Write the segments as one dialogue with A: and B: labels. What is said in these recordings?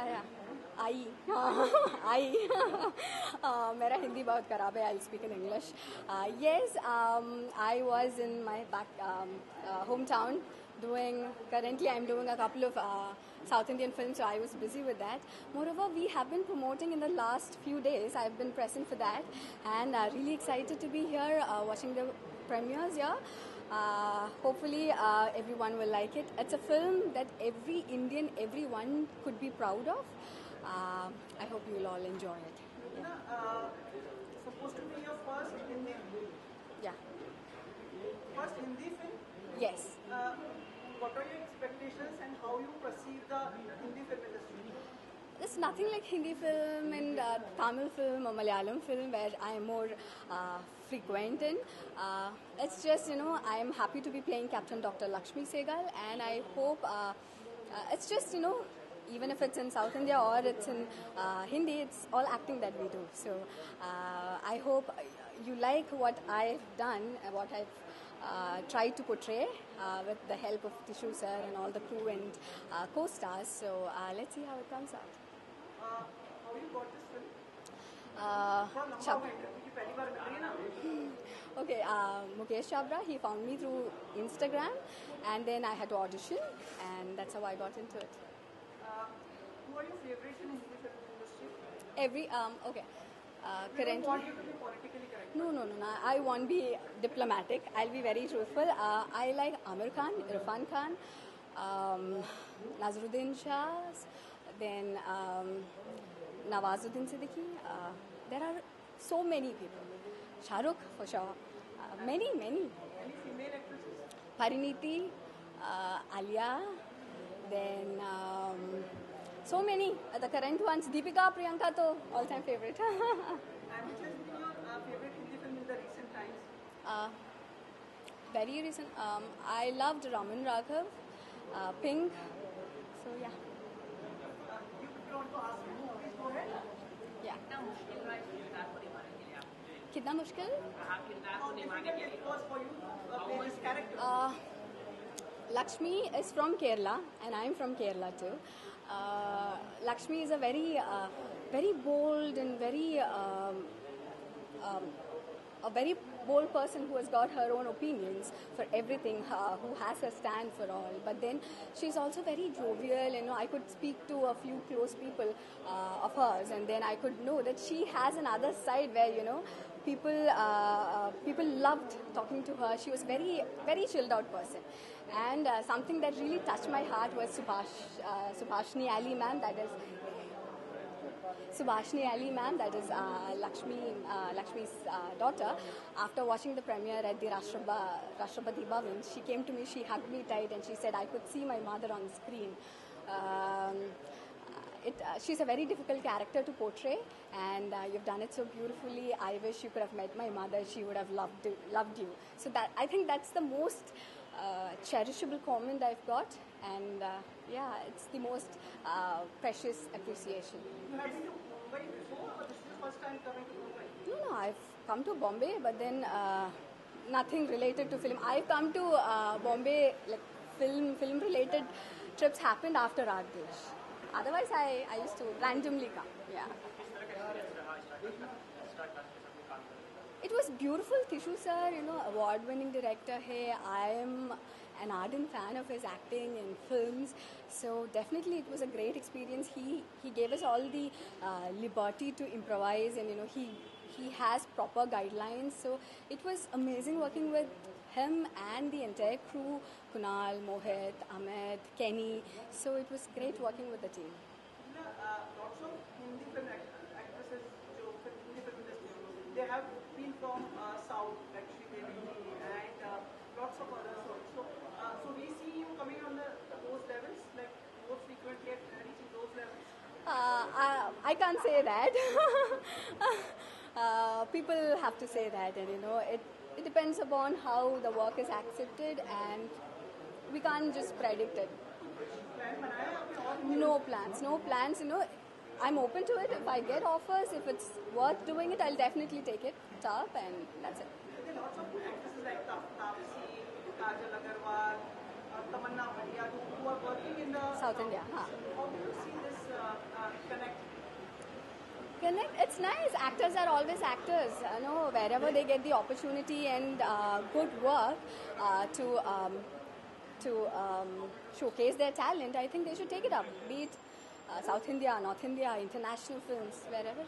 A: या आई आई मेरा हिंदी बहुत खराब है. I'll speak in English. Yes, I was in my back hometown currently I'm doing a couple of South Indian films, so I was busy with that. Moreover, we have been promoting in the last few days. I've been present for that, and really excited to be here watching the premieres here. Hopefully everyone will like it. It's a film that everyone could be proud of. I hope you will all enjoy it.
B: Supposed to be your first Hindi film.
A: Yeah.
B: First Hindi film?
A: Yes.
B: What are your expectations and how you perceive the Hindi film industry?
A: It's nothing like Hindi film and Tamil film or Malayalam film where I am more frequent in. It's just, I'm happy to be playing Captain Dr. Lakshmi Sehgal, and I hope it's just, even if it's in South India or it's in Hindi, it's all acting that we do. So I hope you like what I've done, what I've tried to portray with the help of Tishu sir and all the crew and co-stars. So let's see how it comes out.
B: How you got this film?
A: Okay, Mukesh Chabra, he found me through Instagram, and then I had to audition, and that's how I got into it.
B: Who are your favorites in Hindi film industry?
A: Okay.
B: We don't want you to be politically correct.
A: No. I won't be diplomatic. I'll be very truthful. I like Amir Khan, Irfan Khan, Nazaruddin Shah, then Nawazuddin Siddiqui. There are so many people. Shah Rukh for sure. Many.
B: Any female actresses?
A: Pariniti, Alia, then so many. The current ones, Deepika, Priyanka, to all-time favorite.
B: And which has been your favorite Hindi film in the recent times?
A: Very recent. I loved Raman Raghav, Pink. So yeah.
B: You want to ask me? Please go ahead.
A: Yeah. कितना मुश्किल?
B: How difficult it was for you to play this character?
A: Lakshmi is from Kerala, and I am from Kerala too. Lakshmi is a very bold and a very bold person who has got her own opinions for everything, who has a stand for all. But then she's also very jovial. I could speak to a few close people of hers, and then I could know that she has another side where people loved talking to her. She was very chilled out person, and something that really touched my heart was Subhashini Ali ma'am. That is Subhashini Ali ma'am, that is Lakshmi's daughter. After watching the premiere at the Rashtrapati Bhavan, she came to me, she hugged me tight, and she said, I could see my mother on the screen. She's a very difficult character to portray, and you've done it so beautifully. I wish you could have met my mother. She would have loved you. So I think that's the most cherishable comment I've got, and it's the most precious appreciation.
B: You have been to Mumbai before, or this is the first time coming to Mumbai?
A: No, I've come to Bombay, but then nothing related to film. I've come to Bombay, like film related trips happened after Rajesh. Otherwise, I used to randomly come. Yeah. It was beautiful. Tishu sir, award-winning director. Hey, I am an ardent fan of his acting in films. So definitely, it was a great experience. He gave us all the liberty to improvise, and he has proper guidelines. So it was amazing working with him and the entire crew, Kunal, Mohit, Amit, Kenny. So it was great working with the team.
B: Lots of Hindi film actresses, Hindi film industry, they have been from South, like Sridevi, and lots of others also. So we see you coming on those levels, like more frequently reaching those levels.
A: I can't say that. People have to say that, and it depends upon how the work is accepted, and we can't just predict it. No plans. I'm open to it. If I get offers, if it's worth doing it, I'll definitely take it up, and that's it.
B: There are lots of actresses like Taapsee, Kajal Agarwal, Tamanna Bhatia who are working in the
A: South India.
B: How do you see this connect?
A: Connect. It's nice. Actors are always actors. You know, wherever they get the opportunity and good work to showcase their talent, I think they should take it up. Be it South India, North India, international films, wherever.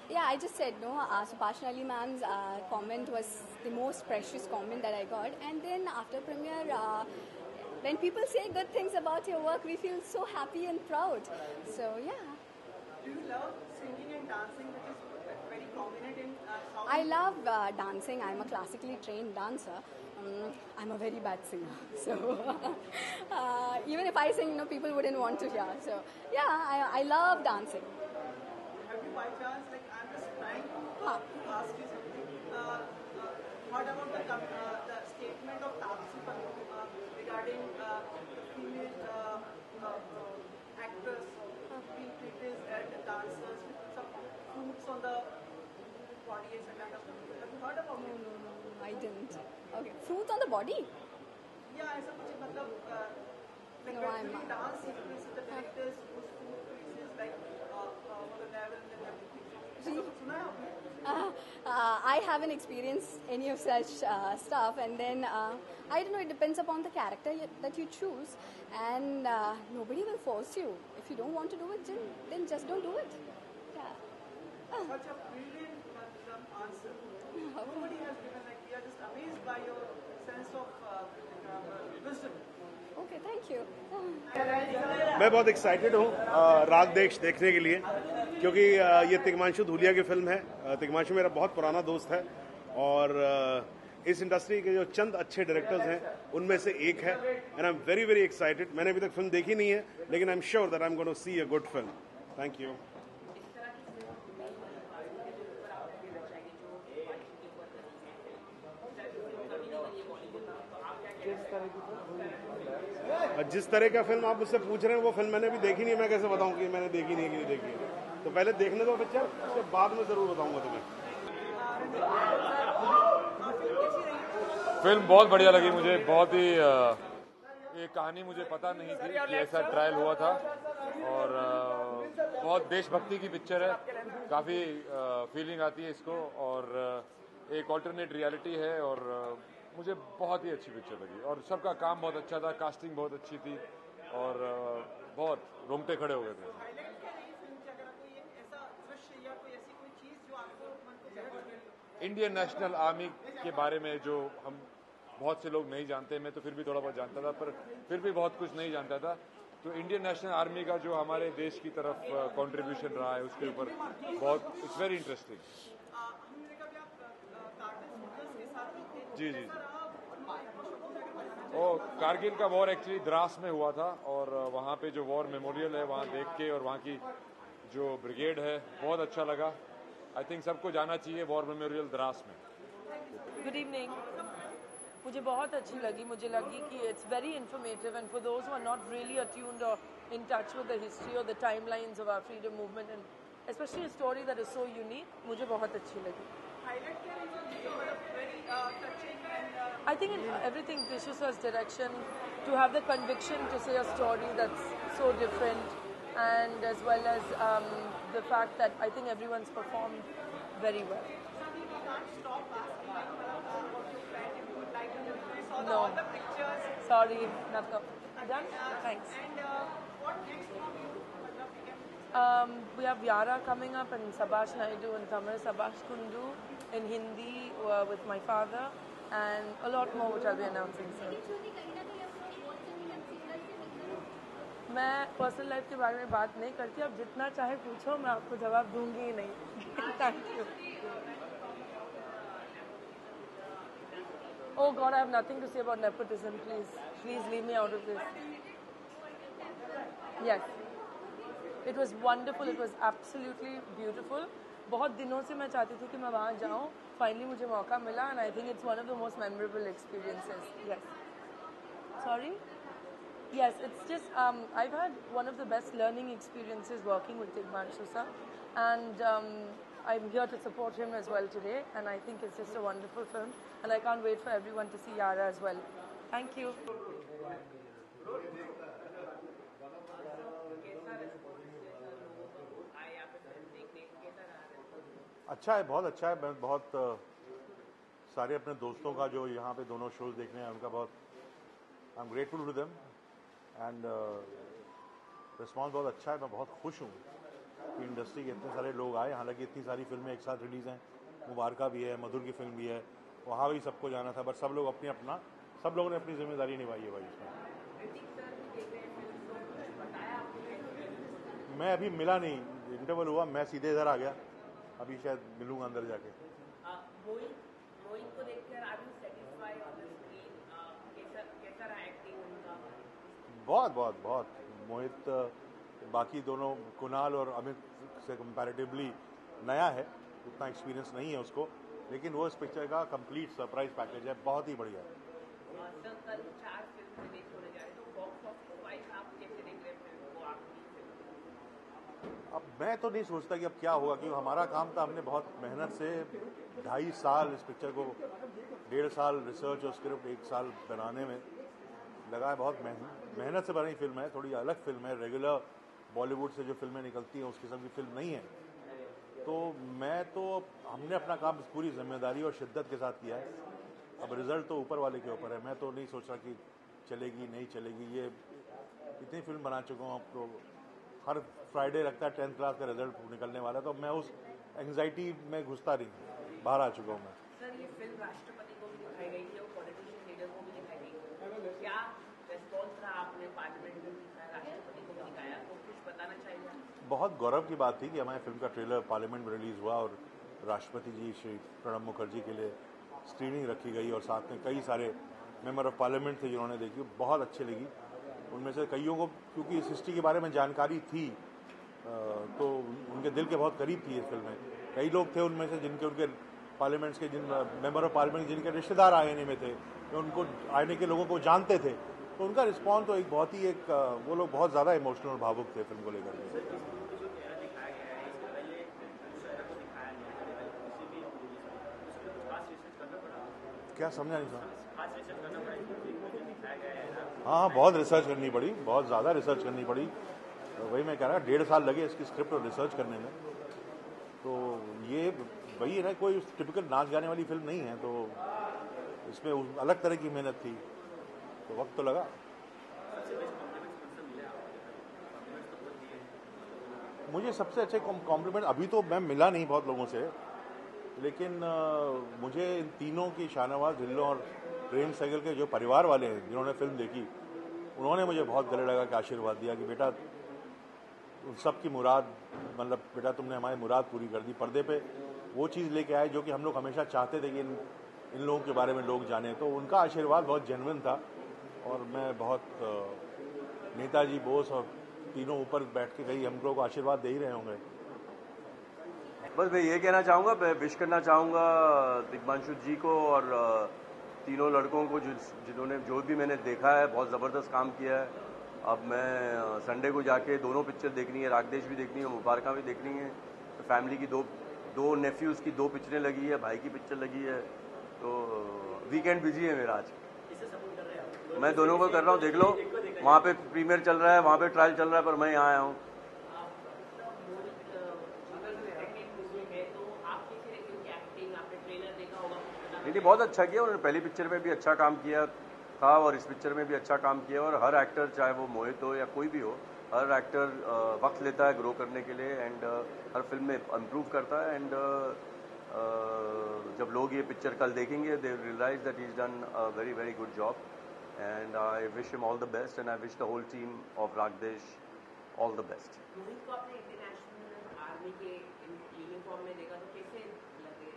A: Yeah, I just said no. Subhashna Ali ma'am's comment was the most precious comment that I got. And then after premiere, when people say good things about your work, we feel so happy and proud. So yeah.
B: Do you love singing and dancing, which is very prominent in South?
A: I love dancing. I'm a classically trained dancer. I'm a very bad singer. So even if I sing, you know, people wouldn't want to hear. So yeah, I love dancing.
B: Have you by chance, like I'm just trying to
A: Huh.
B: ask you something. What about the statement of Taapsee Pannu regarding the female actors being treated as dancers with some fruits on the body and kind of stuff? Have you heard about it?
A: No, I didn't. Okay, fruit on the body?
B: Yeah, ऐसा कुछ मतलब like
A: No,
B: when
A: I'm
B: we
A: not.
B: dance sequences, the directors whose food pieces like for the level and everything. So, सुना है आपने?
A: I haven't experienced any of such stuff, and then I don't know. It depends upon the character that you choose, and nobody will force you. If you don't want to do it, then just don't do it. Yeah.
B: Such a brilliant answer. Nobody has given, like, we are just amazed by your sense of wisdom.
A: Okay, thank you.
C: मैं बहुत excited हूँ राग देश देखने के लिए, क्योंकि ये तिग्मांशु धूलिया की फिल्म है। तिग्मांशु मेरा बहुत पुराना दोस्त है और इस इंडस्ट्री के जो चंद अच्छे डायरेक्टर्स हैं उनमें से एक है, and I am very very excited. मैंने अभी तक फिल्म देखी नहीं है, लेकिन I am sure that I am going to see a good film. Thank you. जिस तरह का फिल्म आप मुझसे पूछ रहे हैं वो फिल्म मैंने अभी देखी नहीं है, मैं कैसे बताऊं कि मैंने देखी नहीं है कि नहीं देखी है। तो पहले देखने दो पिक्चर, उसके बाद में जरूर बताऊंगा तुम्हें।
D: फिल्म बहुत बढ़िया लगी मुझे, बहुत ही ये कहानी मुझे पता नहीं थी कि ऐसा ट्रायल हुआ था, और बहुत देशभक्ति की पिक्चर है, काफ़ी फीलिंग आती है इसको, और एक ऑल्टरनेट रियलिटी है, और मुझे बहुत ही अच्छी पिक्चर लगी, और सबका काम बहुत अच्छा था, कास्टिंग बहुत अच्छी थी, और बहुत रोंगटे खड़े हो गए थे। इंडियन नेशनल आर्मी के बारे में जो हम बहुत से लोग नहीं जानते, मैं तो फिर भी थोड़ा बहुत जानता था, पर फिर भी बहुत कुछ नहीं जानता था। तो इंडियन नेशनल आर्मी का जो हमारे देश की तरफ कंट्रीब्यूशन रहा है उसके ऊपर बहुत, इट्स वेरी इंटरेस्टिंग। जी जी। और कारगिल का वॉर एक्चुअली द्रास में हुआ था, और वहाँ पे जो वॉर मेमोरियल है वहाँ देख के, और वहाँ की जो ब्रिगेड है बहुत अच्छा लगा। आई थिंक सबको जाना चाहिए वॉर मेमोरियल द्रास में।
E: Good evening. मुझे बहुत अच्छी लगी, मुझे लगी कि it's very informative, and for those who are not really attuned और in touch with the history और the timelines of our freedom movement, and specially a story that is so unique, मुझे बहुत अच्छी लगी। I think in everything, Trisha's direction, to have the conviction to say a story that's so different, and as well as the fact that I think everyone's performed very well. No. Sorry, not done. Thanks. We have Yara coming up, and Sabash Naidu and Tamil Sabash Kundu in Hindi with my father, and a lot more which I'll be announcing soon. मैं personal life के बारे में बात नहीं करती, आप जितना चाहे पूछो, मैं आपको जवाब दूंगी ही नहीं। Thank you. Oh God, I have nothing to say about nepotism. Please leave me out of this. Yes, it was wonderful. It was absolutely beautiful. बहुत दिनों से मैं चाहती थी कि मैं वहाँ जाऊँ. Finally मुझे मौका मिला, and I think it's one of the most memorable experiences. Yes. Sorry? Yes, it's just I've had one of the best learning experiences working with Tigmanshu sir, and I'm here to support him as well today, and I think it's just a wonderful film, and I can't wait for everyone to see Yara as well. Thank you.
F: अच्छा है, बहुत अच्छा है। मैं बहुत सारे अपने दोस्तों का जो यहाँ पे दोनों शोज देखने हैं उनका बहुत I am grateful to them and response बहुत अच्छा है। मैं बहुत खुश हूँ कि इंडस्ट्री के इतने सारे लोग आए। हालांकि इतनी सारी फिल्में एक साथ रिलीज़ हैं, मुबारका भी है, मधुर की फिल्म भी है, वहाँ भी सबको जाना था, बट सब लोग सब लोगों ने अपनी जिम्मेदारी निभाई है भाई इसमें। मैं अभी मिला नहीं, इंटरवल हुआ, मैं सीधे इधर आ गया, अभी शायद मिलूंगा अंदर जाके।
G: मोहित को देखकर आप सेटिस्फाई ऑन द स्क्रीन, कैसा रहा एक्टिंग उनका?
F: बहुत बहुत बहुत। मोहित बाकी दोनों कुणाल और अमित से कंपैरेटिवली नया है, उतना एक्सपीरियंस नहीं है उसको, लेकिन वो इस पिक्चर का कंप्लीट सरप्राइज पैकेज है, बहुत ही बढ़िया है।
G: सर कल 4 फिल्म रिलीज होने जा रही है, तो बॉक्स ऑफिस वाइज आप कैसे देख रहे हैं फिल्म को? आपकी
F: अब मैं तो नहीं सोचता कि अब क्या होगा, क्योंकि हमारा काम था, हमने बहुत मेहनत से 2.5 साल इस पिक्चर को, 1.5 साल रिसर्च और स्क्रिप्ट 1 साल बनाने में लगा है। बहुत मेहनत से बनी फिल्म है, थोड़ी अलग फिल्म है, रेगुलर बॉलीवुड से जो फिल्में निकलती हैं उस किस्म की फिल्म नहीं है। तो हमने अपना काम पूरी जिम्मेदारी और शिद्दत के साथ किया है। अब रिजल्ट तो ऊपर वाले के ऊपर है, मैं तो नहीं सोच रहा कि चलेगी नहीं चलेगी। ये इतनी फिल्म बना चुका हूँ, अब तो हर फ्राइडे लगता है 10th क्लास का रिजल्ट निकलने वाला है, तो मैं उस एंग्जाइटी में घुसता नहीं, बाहर आ चुका हूँ मैं।
G: सर ये फिल्म राष्ट्रपति को भी दिखाई गई थी और पॉलिटिशियन लीडर को भी दिखाई गई, क्या रेस्पॉन्स रहा? आपने पार्लियामेंट में दिखाया, राष्ट्रपति को भी दिखाया, तो कुछ बताना चाहिए?
F: बहुत गौरव की बात थी कि हमारी फिल्म का ट्रेलर पार्लियामेंट में रिलीज़ हुआ और राष्ट्रपति जी श्री प्रणब मुखर्जी के लिए स्क्रीनिंग रखी गई और साथ में कई सारे मेंबर ऑफ पार्लियामेंट थे जिन्होंने देखी, बहुत अच्छी लगी। उनमें से कईयों को क्योंकि इस हिस्ट्री के बारे में जानकारी थी तो उनके दिल के बहुत करीब थी ये फिल्में। कई लोग थे उनमें से उनके पार्लियामेंट्स के मेंबर ऑफ पार्लियामेंट जिनके रिश्तेदार आईएनए में थे, जो उनको आईएनए के लोगों को जानते थे, तो उनका रिस्पॉन्स तो एक बहुत ही वो लोग बहुत ज़्यादा इमोशनल और भावुक थे फिल्म को लेकर के। क्या समझा नहीं सर? हाँ, बहुत रिसर्च करनी पड़ी, बहुत ज़्यादा रिसर्च करनी पड़ी। वही मैं कह रहा 1.5 साल लगे इसकी स्क्रिप्ट और रिसर्च करने में। तो ये वही है ना, कोई टिपिकल नाच गाने वाली फिल्म नहीं है, तो इसमें अलग तरह की मेहनत थी, तो वक्त तो लगा। मुझे सबसे अच्छे कॉम्प्लीमेंट अभी तो मैं मिला नहीं बहुत लोगों से, लेकिन मुझे इन तीनों की, शाहनवाज, ढिल्लों और प्रेम सहगल के जो परिवार वाले हैं जिन्होंने फिल्म देखी, उन्होंने मुझे बहुत गले लगा के आशीर्वाद दिया कि बेटा उन सब की मुराद, मतलब बेटा तुमने हमारी मुराद पूरी कर दी। पर्दे पे वो चीज़ लेके आए जो कि हम लोग हमेशा चाहते थे कि इन लोगों के बारे में लोग जाने, तो उनका आशीर्वाद बहुत जेन्युइन था। और मैं बहुत नेताजी, बोस और तीनों ऊपर बैठ के कहीं हम लोगों को आशीर्वाद दे ही रहे होंगे।
H: बस मैं ये कहना चाहूँगा, मैं विश करना चाहूँगा तिग्मांशु जी को और तीनों लड़कों को जिन्होंने जो भी मैंने देखा है बहुत ज़बरदस्त काम किया है। अब मैं संडे को जाके दोनों पिक्चर देखनी है, रागदेश भी देखनी है, मुबारका भी देखनी है। तो फैमिली की दो नेफ्यूज़ की 2 पिक्चरें लगी है, भाई की पिक्चर लगी है, तो वीकेंड बिजी है मेरा आज। मैं दोनों को कर रहा हूँ, देख लो, वहाँ पे प्रीमियर चल रहा है, वहाँ पे ट्रायल चल रहा है, पर मैं यहाँ आया हूँ। नहीं, बहुत अच्छा किया उन्होंने, पहली पिक्चर में भी अच्छा काम किया था और इस पिक्चर में भी अच्छा काम किया। और हर एक्टर, चाहे वो मोहित हो या कोई भी हो, हर एक्टर वक्त लेता है ग्रो करने के लिए एंड हर फिल्म में इम्प्रूव करता है। एंड जब लोग ये पिक्चर कल देखेंगे, they realise that he is done a very very good job and I wish him all the best and I wish the whole team of Ragdesh all the best.
G: Mohit को आपने international army के uniform में देखा, तो कैसे लगे?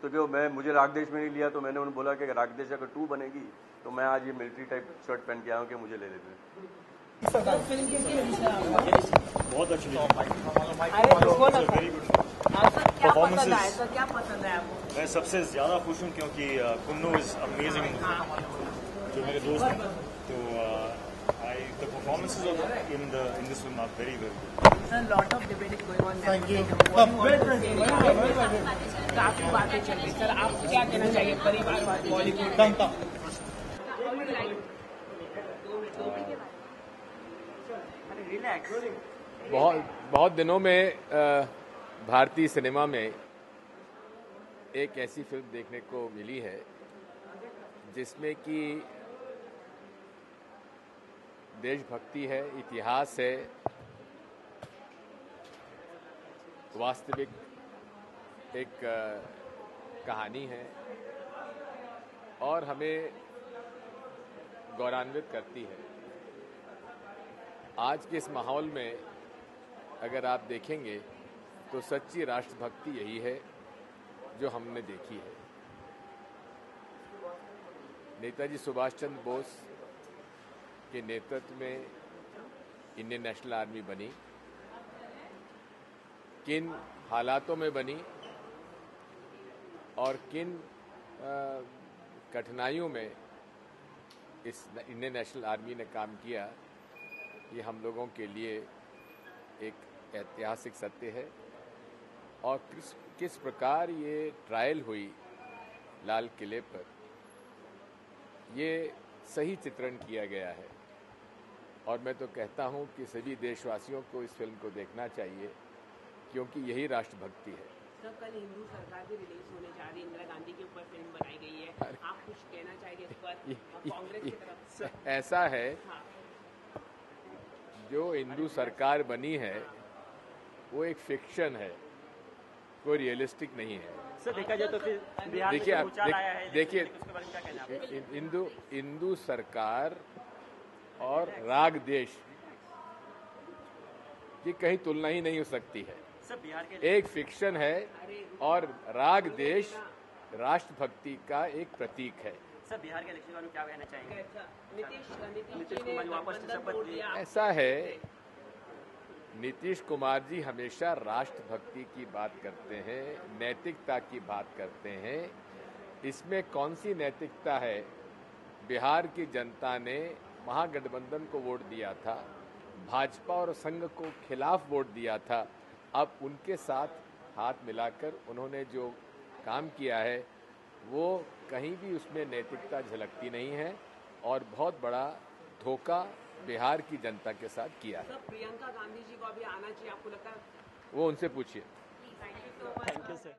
H: तो जो मुझे रागदेश में नहीं लिया, तो मैंने उन्हें बोला कि रागदेश अगर 2 बनेगी तो मैं आज ये मिलिट्री टाइप शर्ट पहन के आया हूँ कि मुझे ले लेते।
I: बहुत अच्छी
G: परफॉर्मेंसेस। क्या पसंद है आपको?
I: मैं सबसे ज़्यादा खुश हूँ क्योंकि कुन्नू इज़ अमेजिंग, जो मेरे दोस्त हैं, तो the performances in this film are very good.
G: Sir, lot of debate is going on.
I: Thank you.
G: काफी बातें चल रही, सर आप क्या कहना चाहिए परिवारवाद बॉलीवुड?
D: बहुत दिनों में भारतीय सिनेमा में
J: एक ऐसी फिल्म देखने को मिली है जिसमें कि देशभक्ति है, इतिहास है, वास्तविक एक कहानी है और हमें गौरवान्वित करती है। आज के इस माहौल में अगर आप देखेंगे तो सच्ची राष्ट्रभक्ति यही है जो हमने देखी है। नेताजी सुभाष चंद्र बोस के नेतृत्व में इंडियन नेशनल आर्मी बनी, किन हालातों में बनी और किन कठिनाइयों में इस इंडियन नेशनल आर्मी ने काम किया, ये हम लोगों के लिए एक ऐतिहासिक सत्य है। और किस प्रकार ये ट्रायल हुई लाल किले पर, ये सही चित्रण किया गया है। और मैं तो कहता हूं कि सभी देशवासियों को इस फिल्म को देखना चाहिए क्योंकि यही राष्ट्रभक्ति है।
G: सर, कल हिंदू सरकार भी रिलीज होने जा रही है, इंदिरा गांधी के ऊपर फिल्म बनाई गई है, आप कुछ कहना चाहेंगे इस पर कांग्रेस की तरफ से?
J: ऐसा है, जो हिंदू सरकार बनी है वो एक फिक्शन है, कोई रियलिस्टिक नहीं है।
K: सर, देखा जाए तो फिर बिहार में जो भूचाल आया है,
J: देखिए
K: उसके बारे में क्या कहना है?
J: हिंदू सरकार और राग देश की कहीं तुलना ही नहीं हो सकती है।
K: सर, बिहार के
J: एक फिक्शन है और राग देश राष्ट्रभक्ति का एक प्रतीक है।
K: सर, बिहार के इलेक्शन में क्या कहना चाहेंगे?
G: नीतीश
K: कुमार वापस से शपथ लिए।
J: ऐसा है, नीतीश कुमार जी हमेशा राष्ट्रभक्ति की बात करते हैं, नैतिकता की बात करते हैं। इसमें कौन सी नैतिकता है? बिहार की जनता ने महागठबंधन को वोट दिया था, भाजपा और संघ को खिलाफ वोट दिया था। अब उनके साथ हाथ मिलाकर उन्होंने जो काम किया है वो कहीं भी उसमें नैतिकता झलकती नहीं है और बहुत बड़ा धोखा बिहार की जनता के साथ किया है।
G: प्रियंका गांधी जी को अभी आना चाहिए, आपको लगता है?
J: वो उनसे पूछिए।
G: Thank you so much.
K: Thank you sir.